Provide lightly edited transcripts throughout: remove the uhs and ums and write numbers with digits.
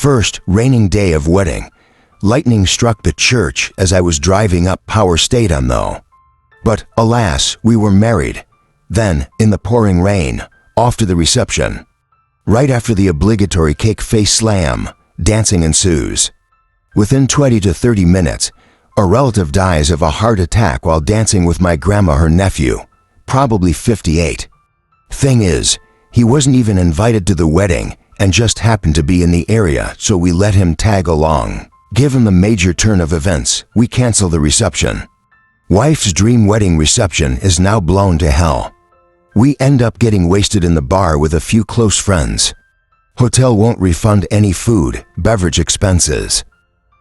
First raining day of wedding. Lightning struck the church as I was driving up Power Stadium though. But alas, we were married. Then, in the pouring rain, off to the reception. Right after the obligatory cake face slam, dancing ensues. Within 20 to 30 minutes, a relative dies of a heart attack while dancing with my grandma, her nephew, probably 58. Thing is, he wasn't even invited to the wedding and just happened to be in the area, so we let him tag along. Given the major turn of events, we cancel the reception. Wife's dream wedding reception is now blown to hell. We end up getting wasted in the bar with a few close friends. Hotel won't refund any food, beverage expenses.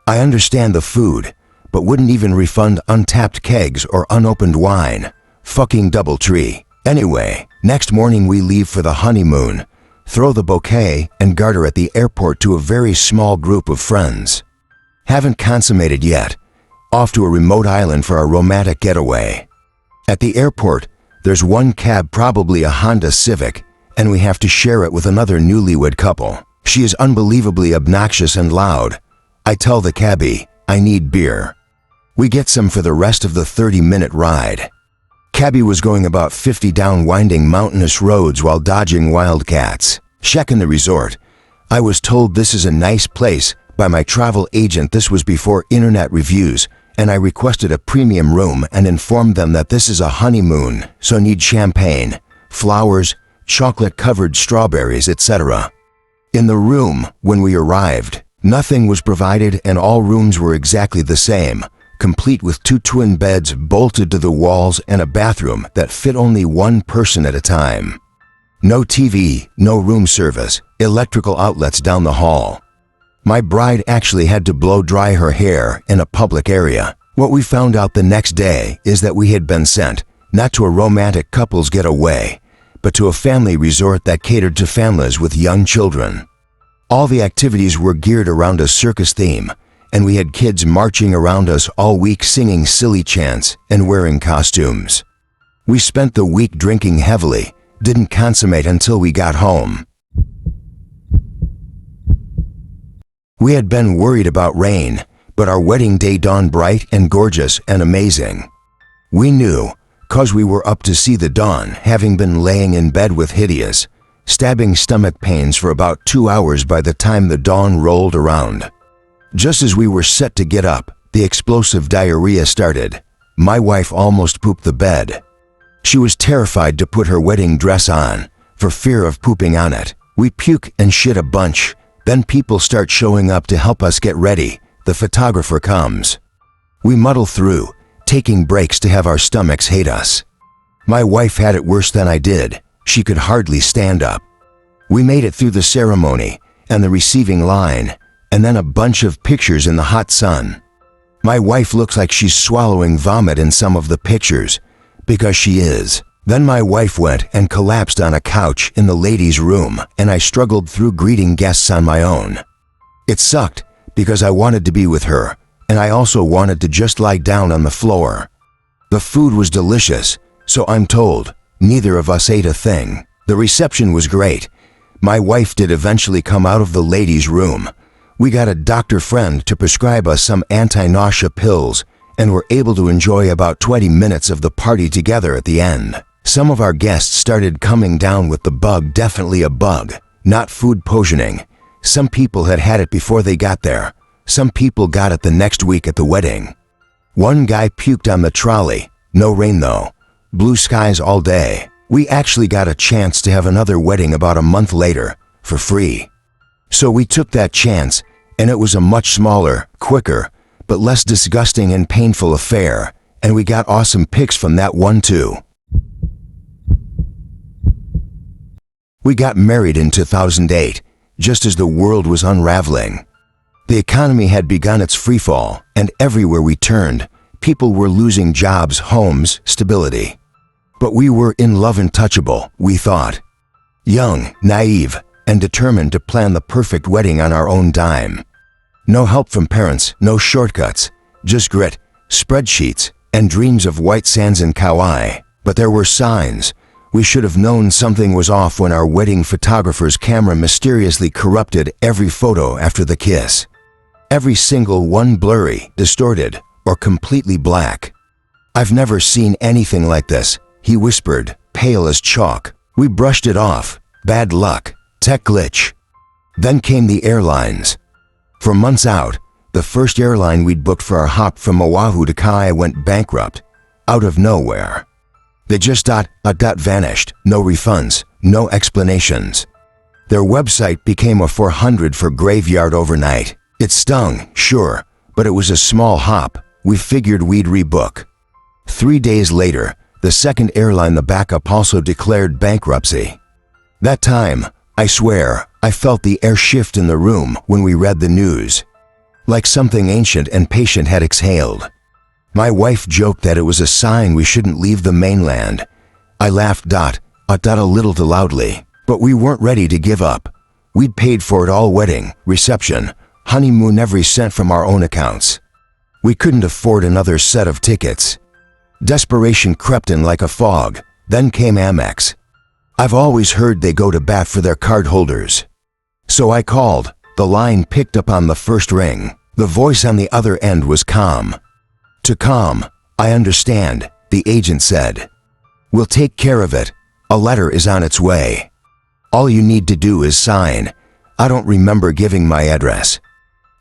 I understand the food, but wouldn't even refund untapped kegs or unopened wine. Fucking DoubleTree. Anyway, next morning we leave for the honeymoon, throw the bouquet and garter at the airport to a very small group of friends. Haven't consummated yet. Off to a remote island for a romantic getaway. At the airport, there's one cab, probably a Honda Civic, and we have to share it with another newlywed couple. She is unbelievably obnoxious and loud. I tell the cabbie, I need beer. We get some for the rest of the 30-minute ride. Cabbie was going about 50 down winding mountainous roads while dodging wildcats. Checking the resort. I was told this is a nice place by my travel agent. This was before internet reviews, and I requested a premium room and informed them that this is a honeymoon, so need champagne, flowers, chocolate-covered strawberries, etc. In the room, when we arrived, nothing was provided and all rooms were exactly the same, complete with 2 twin beds bolted to the walls and a bathroom that fit only one person at a time. No TV, no room service, electrical outlets down the hall. My bride actually had to blow dry her hair in a public area. What we found out the next day is that we had been sent, not to a romantic couple's getaway, but to a family resort that catered to families with young children. All the activities were geared around a circus theme, and we had kids marching around us all week singing silly chants and wearing costumes. We spent the week drinking heavily, didn't consummate until we got home. We had been worried about rain, but our wedding day dawned bright and gorgeous and amazing. We knew, 'cause we were up to see the dawn, having been laying in bed with hideous, stabbing stomach pains for about 2 hours by the time the dawn rolled around. Just as we were set to get up, the explosive diarrhea started. My wife almost pooped the bed. She was terrified to put her wedding dress on, for fear of pooping on it. We puke and shit a bunch, then people start showing up to help us get ready. The photographer comes. We muddle through, taking breaks to have our stomachs hate us. My wife had it worse than I did. She could hardly stand up. We made it through the ceremony and the receiving line, and then a bunch of pictures in the hot sun. My wife looks like she's swallowing vomit in some of the pictures, because she is. Then my wife went and collapsed on a couch in the ladies' room, and I struggled through greeting guests on my own. It sucked, because I wanted to be with her, and I also wanted to just lie down on the floor. The food was delicious, so I'm told. Neither of us ate a thing. The reception was great. My wife did eventually come out of the ladies' room. We got a doctor friend to prescribe us some anti-nausea pills and were able to enjoy about 20 minutes of the party together at the end. Some of our guests started coming down with the bug, definitely a bug, not food poisoning. Some people had had it before they got there. Some people got it the next week at the wedding. One guy puked on the trolley. No rain though. Blue skies all day. We actually got a chance to have another wedding about a month later, for free. So we took that chance, and it was a much smaller, quicker, but less disgusting and painful affair, and we got awesome pics from that one too. We got married in 2008, just as the world was unraveling. The economy had begun its freefall, and everywhere we turned, people were losing jobs, homes, stability. But we were in love, untouchable, we thought. Young, naive, and determined to plan the perfect wedding on our own dime. No help from parents, no shortcuts, just grit, spreadsheets, and dreams of white sands and Kauai. But there were signs. We should have known something was off when our wedding photographer's camera mysteriously corrupted every photo after the kiss. Every single one blurry, distorted, or completely black. "I've never seen anything like this," he whispered, pale as chalk. We brushed it off. Bad luck. Tech glitch. Then came the airlines. For months out, the first airline we'd booked for our hop from Oahu to Kauai went bankrupt. Out of nowhere. They just vanished. No refunds. No explanations. Their website became a 400 for graveyard overnight. It stung, sure, but it was a small hop. We figured we'd rebook. 3 days later, the second airline, the backup, also declared bankruptcy. That time, I swear, I felt the air shift in the room when we read the news. Like something ancient and patient had exhaled. My wife joked that it was a sign we shouldn't leave the mainland. I laughed a little too loudly, but we weren't ready to give up. We'd paid for it all: wedding, reception, honeymoon, every cent from our own accounts. We couldn't afford another set of tickets. Desperation crept in like a fog. Then came Amex. I've always heard they go to bat for their card holders. So I called. The line picked up on the first ring. The voice on the other end was calm. "To calm, I understand," the agent said. "We'll take care of it. A letter is on its way. All you need to do is sign." I don't remember giving my address.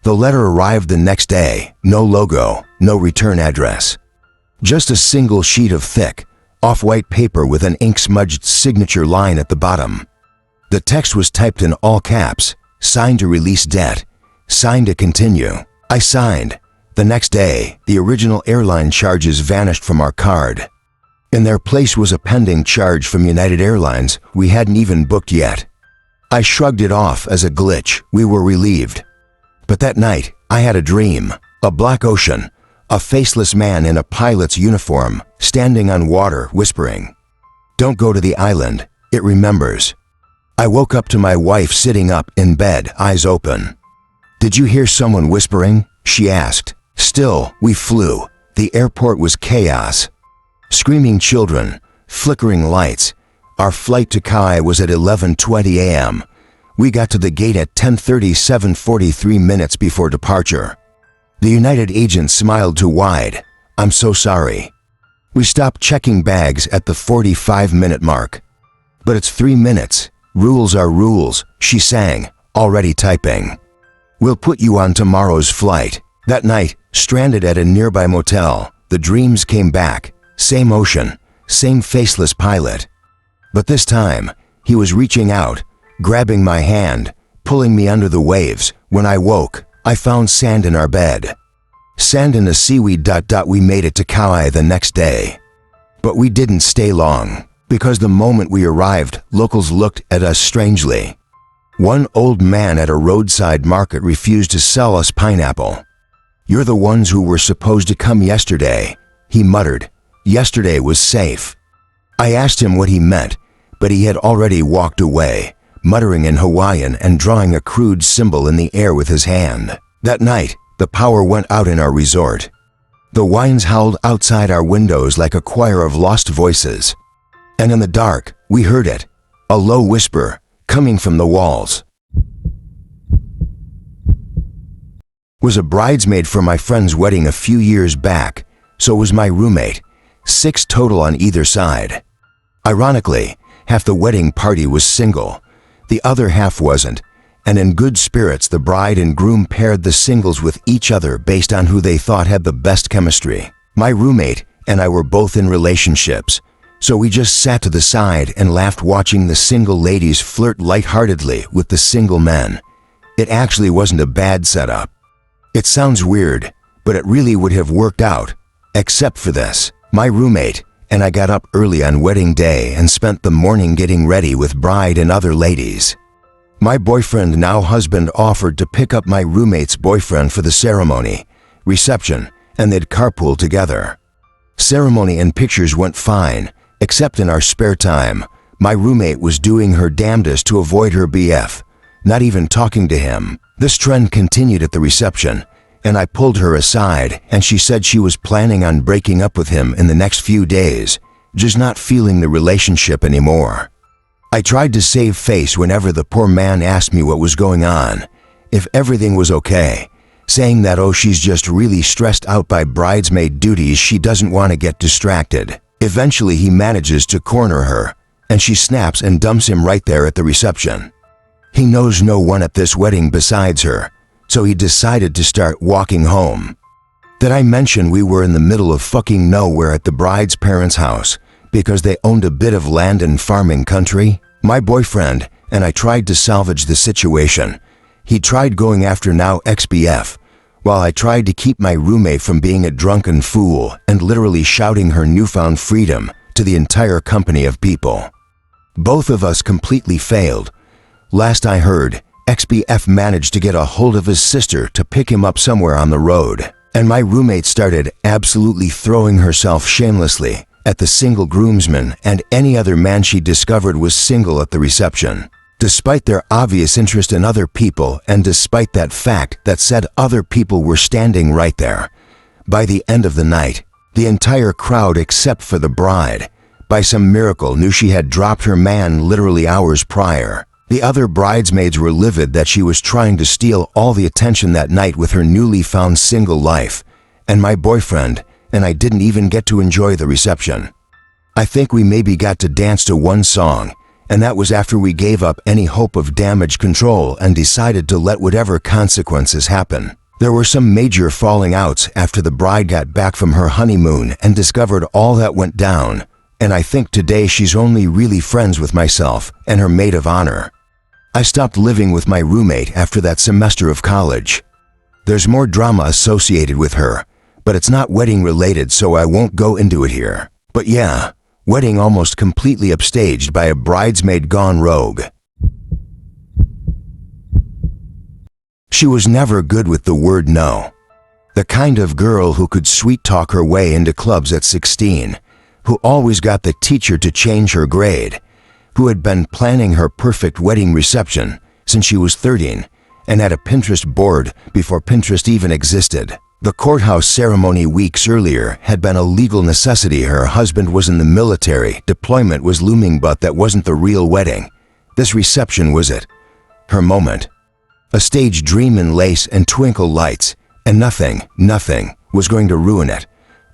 The letter arrived the next day. No logo, no return address. Just a single sheet of thick, off-white paper with an ink-smudged signature line at the bottom. The text was typed in all caps: "Signed to release debt. Signed to continue." I signed. The next day, the original airline charges vanished from our card. In their place was a pending charge from United Airlines we hadn't even booked yet. I shrugged it off as a glitch. We were relieved. But that night, I had a dream. A black ocean. A faceless man in a pilot's uniform, standing on water, whispering, "Don't go to the island. It remembers." I woke up to my wife sitting up in bed, eyes open. "Did you hear someone whispering?" she asked. Still, we flew. The airport was chaos. Screaming children, flickering lights. Our flight to Kauai was at 11:20 a.m. We got to the gate at 10:37, 43 minutes before departure. The United agent smiled too wide. "I'm so sorry." We stopped checking bags at the 45-minute mark. "But it's 3 minutes. Rules are rules," she sang, already typing. "We'll put you on tomorrow's flight." That night, stranded at a nearby motel, the dreams came back. Same ocean, same faceless pilot. But this time, he was reaching out, grabbing my hand, pulling me under the waves. When I woke, I found sand in our bed. Sand in a seaweed. We made it to Kauai the next day. But we didn't stay long, because the moment we arrived, locals looked at us strangely. One old man at a roadside market refused to sell us pineapple. "You're the ones who were supposed to come yesterday," he muttered. Yesterday was safe. I asked him what he meant, but he had already walked away, muttering in Hawaiian and drawing a crude symbol in the air with his hand. That night, the power went out in our resort. The winds howled outside our windows like a choir of lost voices. And in the dark, we heard it, a low whisper, coming from the walls. Was a bridesmaid for my friend's wedding a few years back, so was my roommate, 6 total on either side. Ironically, half the wedding party was single, the other half wasn't, and in good spirits the bride and groom paired the singles with each other based on who they thought had the best chemistry. My roommate and I were both in relationships, so we just sat to the side and laughed watching the single ladies flirt lightheartedly with the single men. It actually wasn't a bad setup. It sounds weird, but it really would have worked out, except for this. My roommate and I got up early on wedding day and spent the morning getting ready with bride and other ladies. My boyfriend, now husband, offered to pick up my roommate's boyfriend for the ceremony, reception, and they'd carpool together. Ceremony and pictures went fine, except in our spare time, my roommate was doing her damnedest to avoid her BF, not even talking to him. This trend continued at the reception, and I pulled her aside and she said she was planning on breaking up with him in the next few days. just not feeling the relationship anymore. I tried to save face whenever the poor man asked me what was going on, if everything was okay, saying that she's just really stressed out by bridesmaid duties, she doesn't want to get distracted. Eventually he manages to corner her, and she snaps and dumps him right there at the reception. He knows no one at this wedding besides her, so he decided to start walking home. Did I mention we were in the middle of fucking nowhere at the bride's parents' house because they owned a bit of land and farming country? My boyfriend and I tried to salvage the situation. He tried going after now ex-BF, while I tried to keep my roommate from being a drunken fool and literally shouting her newfound freedom to the entire company of people. Both of us completely failed. Last I heard, ex-BF managed to get a hold of his sister to pick him up somewhere on the road, and my roommate started absolutely throwing herself shamelessly at the single groomsman and any other man she discovered was single at the reception. Despite their obvious interest in other people and despite that fact that said other people were standing right there, by the end of the night, the entire crowd except for the bride, by some miracle knew she had dropped her man literally hours prior. The other bridesmaids were livid that she was trying to steal all the attention that night with her newly found single life, and my boyfriend and I didn't even get to enjoy the reception. I think we maybe got to dance to one song, and that was after we gave up any hope of damage control and decided to let whatever consequences happen. There were some major falling outs after the bride got back from her honeymoon and discovered all that went down, and I think today she's only really friends with myself and her maid of honor. I stopped living with my roommate after that semester of college. There's more drama associated with her, but it's not wedding related, so I won't go into it here. But yeah, wedding almost completely upstaged by a bridesmaid gone rogue. She was never good with the word no. The kind of girl who could sweet-talk her way into clubs at 16, who always got the teacher to change her grade, who had been planning her perfect wedding reception since she was 13 and had a Pinterest board before Pinterest even existed. The courthouse ceremony weeks earlier had been a legal necessity. Her husband was in the military, deployment was looming, but that wasn't the real wedding. This reception was it. Her moment. A stage dream in lace and twinkle lights, and nothing was going to ruin it.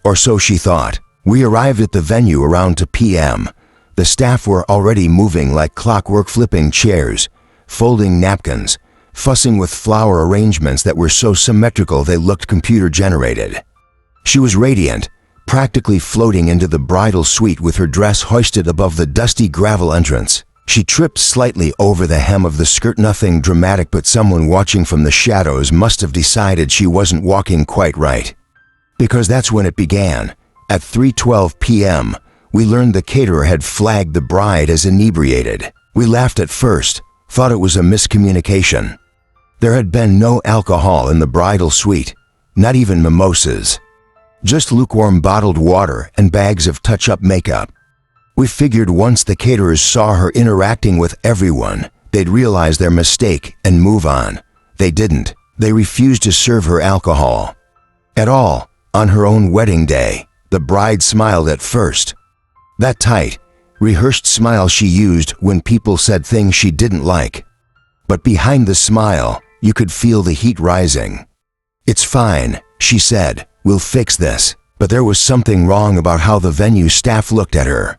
Or so she thought. We arrived at the venue around 2 p.m. The staff were already moving like clockwork, flipping chairs, folding napkins, fussing with flower arrangements that were so symmetrical they looked computer-generated. She was radiant, practically floating into the bridal suite with her dress hoisted above the dusty gravel entrance. She tripped slightly over the hem of the skirt. Nothing dramatic, but someone watching from the shadows must have decided she wasn't walking quite right. Because that's when it began. At 3:12 p.m., we learned the caterer had flagged the bride as inebriated. We laughed at first, thought it was a miscommunication. There had been no alcohol in the bridal suite, not even mimosas. Just lukewarm bottled water and bags of touch-up makeup. We figured once the caterers saw her interacting with everyone, they'd realize their mistake and move on. They didn't. They refused to serve her alcohol. At all, on her own wedding day. The bride smiled at first. That tight, rehearsed smile she used when people said things she didn't like. But behind the smile, you could feel the heat rising. "It's fine," she said, "we'll fix this." But there was something wrong about how the venue staff looked at her.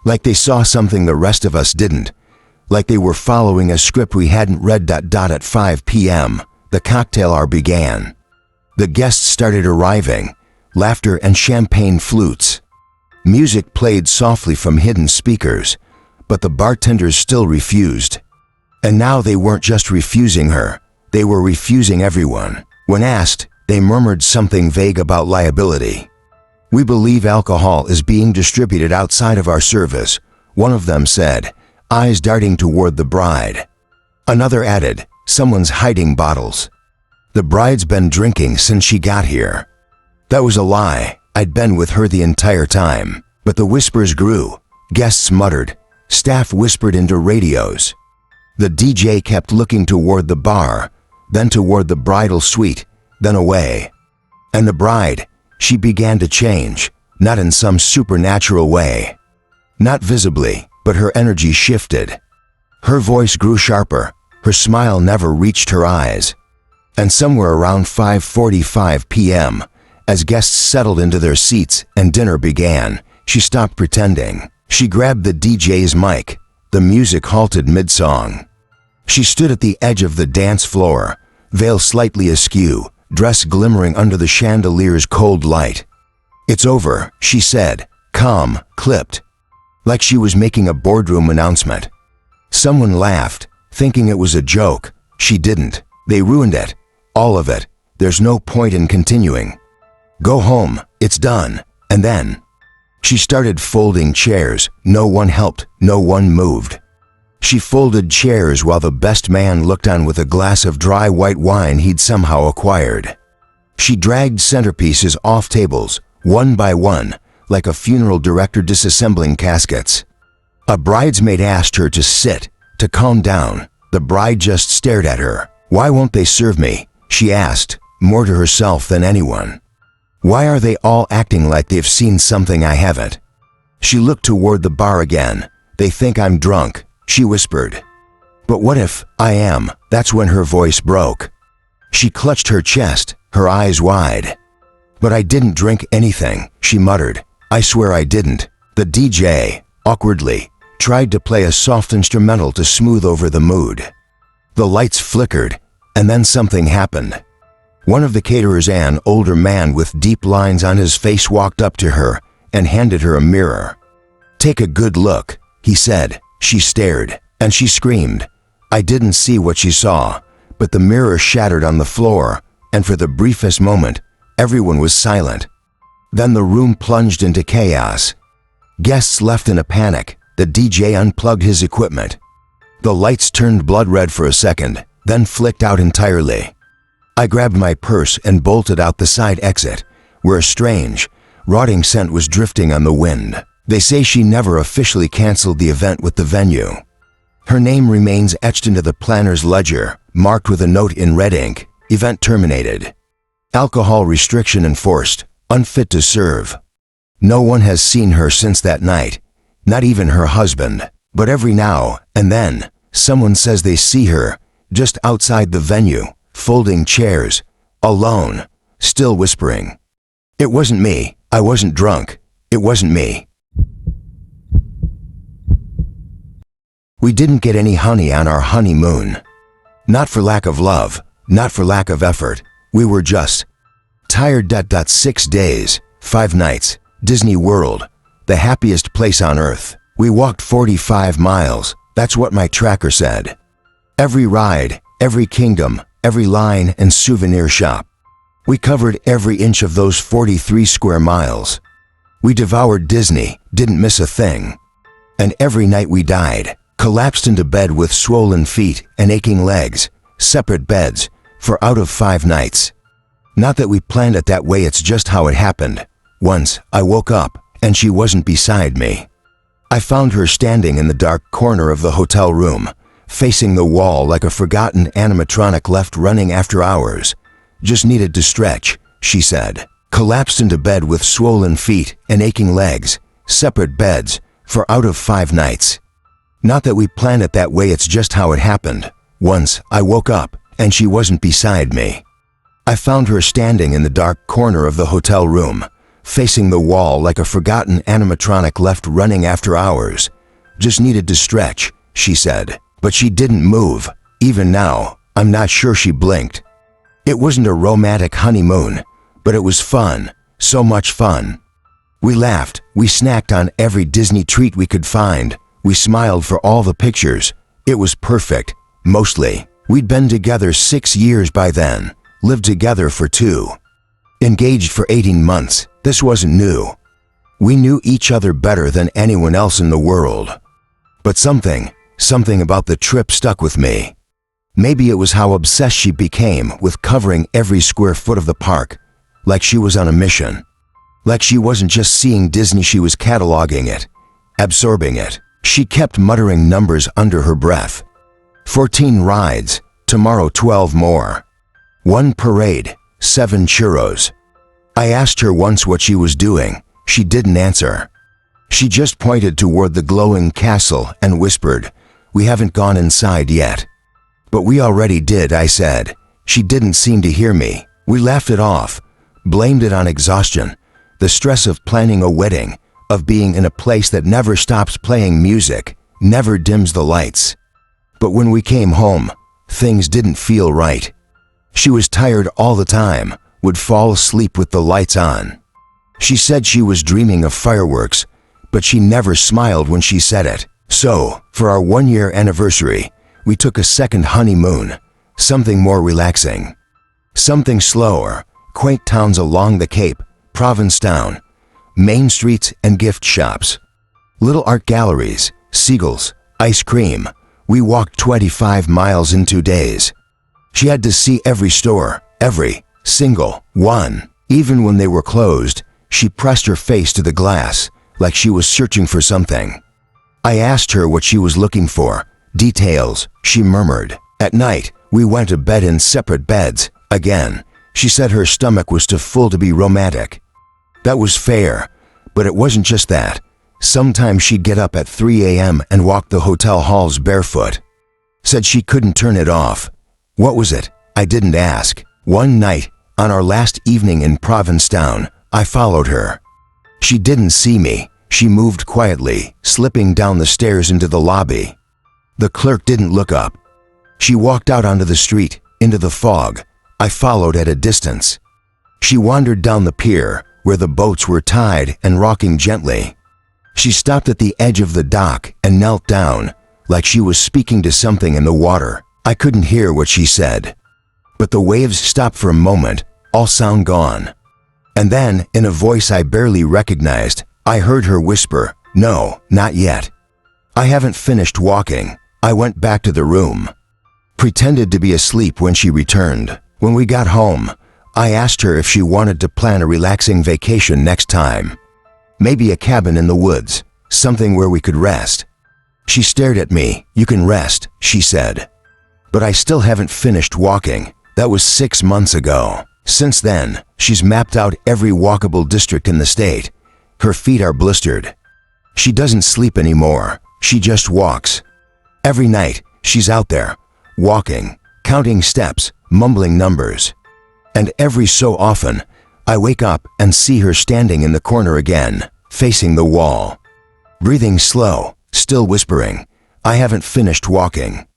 Like they saw something the rest of us didn't. Like they were following a script we hadn't read. At 5 p.m., the cocktail hour began. The guests started arriving, laughter and champagne flutes. Music played softly from hidden speakers, but the bartenders still refused. And now they weren't just refusing her, they were refusing everyone. When asked, they murmured something vague about liability. "We believe alcohol is being distributed outside of our service," one of them said, eyes darting toward the bride. Another added, "Someone's hiding bottles. The bride's been drinking since she got here." That was a lie. I'd been with her the entire time. But the whispers grew. Guests muttered. Staff whispered into radios. The DJ kept looking toward the bar, then toward the bridal suite, then away. And the bride, she began to change, not in some supernatural way. Not visibly, but her energy shifted. Her voice grew sharper, her smile never reached her eyes. And somewhere around 5:45 p.m., as guests settled into their seats and dinner began, she stopped pretending. She grabbed the DJ's mic. The music halted mid-song. She stood at the edge of the dance floor, veil slightly askew, dress glimmering under the chandelier's cold light. "It's over," she said, calm, clipped, like she was making a boardroom announcement. Someone laughed, thinking it was a joke. She didn't. They ruined it. All of it. There's no point in continuing. "Go home. It's done." And then she started folding chairs. No one helped. No one moved. She folded chairs while the best man looked on with a glass of dry white wine he'd somehow acquired. She dragged centerpieces off tables, one by one, like a funeral director disassembling caskets. A bridesmaid asked her to sit, to calm down. The bride just stared at her. "Why won't they serve me?" she asked, more to herself than anyone. "Why are they all acting like they've seen something I haven't?" She looked toward the bar again. "They think I'm drunk," she whispered. "But what if I am?" That's when her voice broke. She clutched her chest, her eyes wide. "But I didn't drink anything," she muttered. "I swear I didn't." The DJ, awkwardly, tried to play a soft instrumental to smooth over the mood. The lights flickered, and then something happened. One of the caterers, an older man with deep lines on his face, walked up to her and handed her a mirror. "Take a good look," he said. She stared, and she screamed. I didn't see what she saw, but the mirror shattered on the floor, and for the briefest moment, everyone was silent. Then the room plunged into chaos. Guests left in a panic. The DJ unplugged his equipment. The lights turned blood red for a second, then flicked out entirely. I grabbed my purse and bolted out the side exit, where a strange, rotting scent was drifting on the wind. They say she never officially canceled the event with the venue. Her name remains etched into the planner's ledger, marked with a note in red ink: "Event terminated. Alcohol restriction enforced. Unfit to serve." No one has seen her since that night, not even her husband. But every now and then, someone says they see her, just outside the venue, folding chairs, alone, still whispering. "It wasn't me. I wasn't drunk. It wasn't me." We didn't get any honey on our honeymoon. Not for lack of love, not for lack of effort. We were just tired. 6 days, 5 nights, Disney World, the happiest place on earth. We walked 45 miles, that's what my tracker said. Every ride, every kingdom, every line and souvenir shop. We covered every inch of those 43 square miles. We devoured Disney, didn't miss a thing. And every night we died, collapsed into bed with swollen feet and aching legs, separate beds, for out of 5 nights. Not that we planned it that way, it's just how it happened. Once, I woke up, and she wasn't beside me. I found her standing in the dark corner of the hotel room, facing the wall like a forgotten animatronic left running after hours. "Just needed to stretch," she said. Collapsed into bed with swollen feet and aching legs, separate beds, for out of 5 nights. Not that we planned it that way, it's just how it happened. Once, I woke up, and she wasn't beside me. I found her standing in the dark corner of the hotel room, facing the wall like a forgotten animatronic left running after hours. "Just needed to stretch," she said. But she didn't move. Even now, I'm not sure she blinked. It wasn't a romantic honeymoon, but it was fun, so much fun. We laughed, we snacked on every Disney treat we could find, we smiled for all the pictures. It was perfect, mostly. We'd been together 6 years by then, lived together for 2. Engaged for 18 months, this wasn't new. We knew each other better than anyone else in the world. But something about the trip stuck with me. Maybe it was how obsessed she became with covering every square foot of the park, like she was on a mission. Like she wasn't just seeing Disney, she was cataloging it, absorbing it. She kept muttering numbers under her breath. 14 rides, tomorrow 12 more. 1 parade, 7 churros. I asked her once what she was doing, She didn't answer. She just pointed toward the glowing castle and whispered, "We haven't gone inside yet." "But we already did," I said. She didn't seem to hear me. We laughed it off, blamed it on exhaustion, the stress of planning a wedding, of being in a place that never stops playing music, never dims the lights. But when we came home, things didn't feel right. She was tired all the time, would fall asleep with the lights on. She said she was dreaming of fireworks, but she never smiled when she said it. So, for our 1-year anniversary, we took a second honeymoon, something more relaxing. Something slower, quaint towns along the Cape, Provincetown, main streets and gift shops. Little art galleries, seagulls, ice cream. We walked 25 miles in 2 days. She had to see every store, every single one. Even when they were closed, she pressed her face to the glass, like she was searching for something. I asked her what she was looking for. Details, she murmured. At night, we went to bed in separate beds. Again, she said her stomach was too full to be romantic. That was fair, but it wasn't just that. Sometimes she'd get up at 3 a.m. and walk the hotel halls barefoot. Said she couldn't turn it off. What was it? I didn't ask. One night, on our last evening in Provincetown, I followed her. She didn't see me. She moved quietly, slipping down the stairs into the lobby. The clerk didn't look up. She walked out onto the street, into the fog. I followed at a distance. She wandered down the pier, where the boats were tied and rocking gently. She stopped at the edge of the dock and knelt down, like she was speaking to something in the water. I couldn't hear what she said. But the waves stopped for a moment, all sound gone. And then, in a voice I barely recognized, I heard her whisper, "No, not yet." I haven't finished walking. I went back to the room. Pretended to be asleep when she returned. When we got home, I asked her if she wanted to plan a relaxing vacation next time. Maybe a cabin in the woods, something where we could rest. She stared at me. "You can rest," she said. But I still haven't finished walking. That was 6 months ago. Since then, she's mapped out every walkable district in the state. Her feet are blistered. She doesn't sleep anymore. She just walks. Every night, she's out there, walking, counting steps, mumbling numbers. And every so often, I wake up and see her standing in the corner again, facing the wall. Breathing slow, still whispering, "I haven't finished walking."